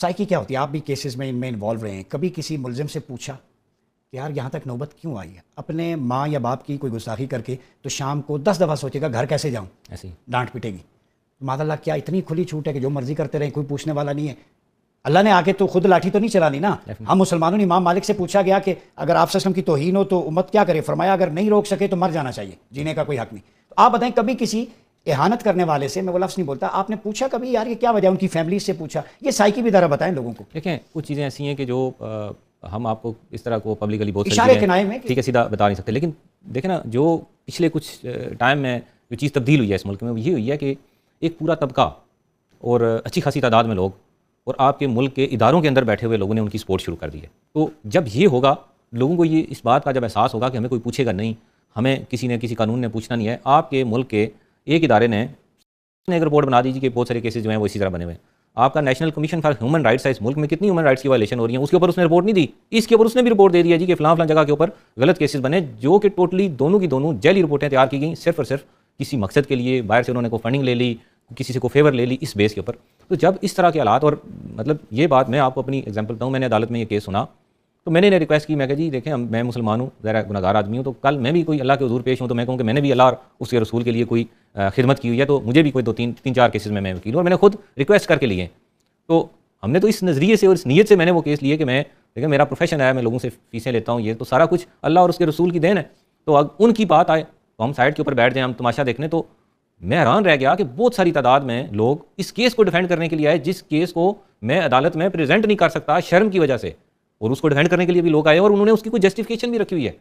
Psyche کیا ہوتی ہے؟ آپ بھی کیسز میں ان میں انوالو رہے ہیں، کبھی کسی ملزم سے پوچھا کہ یار یہاں تک نوبت کیوں آئی ہے؟ اپنے ماں یا باپ کی کوئی گستاخی کر کے تو شام کو 10 دفعہ سوچے گا گھر کیسے جاؤں، ایسے ہی ڈانٹ پٹے گی. معاذ اللہ کیا اتنی کھلی چھوٹ ہے کہ جو مرضی کرتے رہیں، کوئی پوچھنے والا نہیں ہے؟ اللہ نے آگے تو خود لاٹھی تو نہیں چلانی نا. ہم مسلمانوں نے امام مالک سے پوچھا گیا کہ اگر آپ صلی اللہ علیہ وسلم کی توہین ہو تو امت کیا کرے؟ فرمایا اگر نہیں روک سکے تو مر جانا چاہیے، جینے کا کوئی حق نہیں. تو آپ بتائیں کبھی کسی اہانت کرنے والے سے، میں وہ لفظ نہیں بولتا، آپ نے پوچھا کبھی یار یہ کیا وجہ؟ ان کی فیملی سے پوچھا؟ یہ سائیکی بھی ذرا بتائیں لوگوں کو. دیکھیں کچھ چیزیں ایسی ہیں کہ جو ہم آپ کو اس طرح کو پبلکلی بہت اشارے ساری کنائے میں چیزیں ٹھیک ہے سیدھا بتا نہیں سکتے، لیکن دیکھیں نا جو پچھلے کچھ ٹائم میں جو چیز تبدیل ہوئی ہے اس ملک میں وہ یہ ہوئی ہے کہ ایک پورا طبقہ اور اچھی خاصی تعداد میں لوگ اور آپ کے ملک کے اداروں کے اندر بیٹھے ہوئے لوگوں نے ان کی سپورٹ شروع کر دی ہے. تو جب یہ ہوگا لوگوں کو یہ اس بات کا جب احساس ہوگا کہ ہمیں کوئی پوچھے گا نہیں، ہمیں کسی قانون نے پوچھنا نہیں ہے. آپ کے ملک کے ایک ادارے نے ایک رپورٹ بنا دیجیے کہ بہت سارے کیسز جو ہیں وہ اسی طرح بنے ہوئے ہیں. آپ کا national commission for human rights ہے اس ملک میں، کتنی ہیومن رائٹس کی وائلیشن ہو رہی ہیں، اس کے اوپر اس نے رپورٹ نہیں دی. اس کے اوپر اس نے بھی رپورٹ دے دیا جی کہ فلاں فلاں جگہ کے اوپر غلط کیسز بنے، جو کہ ٹوٹلی دونوں کی دونوں جعلی رپورٹیں تیار کی گئیں صرف اور صرف کسی مقصد کے لیے. باہر سے انہوں نے کوئی فنڈنگ لے لی، کسی سے کوئی فیور لے لی اس بیس کے اوپر. تو جب اس طرح کے حالات، اور مطلب یہ بات میں آپ کو اپنی ایگزامپل بتاؤں، میں نے عدالت میں یہ کیس سنا تو میں نے انہیں ریکویسٹ کی، میں کہا جی دیکھیں میں مسلمان ہوں، ذرا گناہگار آدمی ہوں، تو کل میں بھی کوئی اللہ کے حضور پیش ہوں تو میں کہوں کہ میں نے بھی اللہ اور اس کے رسول کے لیے کوئی خدمت کی ہوئی ہے، تو مجھے بھی کوئی تین چار کیسز میں وکیل ہوں، اور میں نے خود ریکویسٹ کر کے لیے. تو ہم نے تو اس نظریے سے اور اس نیت سے میں نے وہ کیس لیے کہ میں دیکھیں میرا پروفیشن ہے، میں لوگوں سے فیسیں لیتا ہوں، یہ تو سارا کچھ اللہ اور اس کے رسول کی دین ہے. تو اب ان کی بات آئے تو ہم سائڈ کے اوپر بیٹھ جائیں، ہم تماشا دیکھنے. تو میں حیران رہ گیا کہ بہت ساری تعداد میں لوگ اس کیس کو ڈیفینڈ کرنے کے لیے آئے جس کیس کو میں عدالت میں پریزنٹ نہیں کر سکتا شرم کی وجہ سے، اور اس کو ڈیفینڈ کرنے کے لیے بھی لوگ آئے اور انہوں نے اس کی کوئی جسٹیفیکیشن بھی رکھی ہوئی ہے.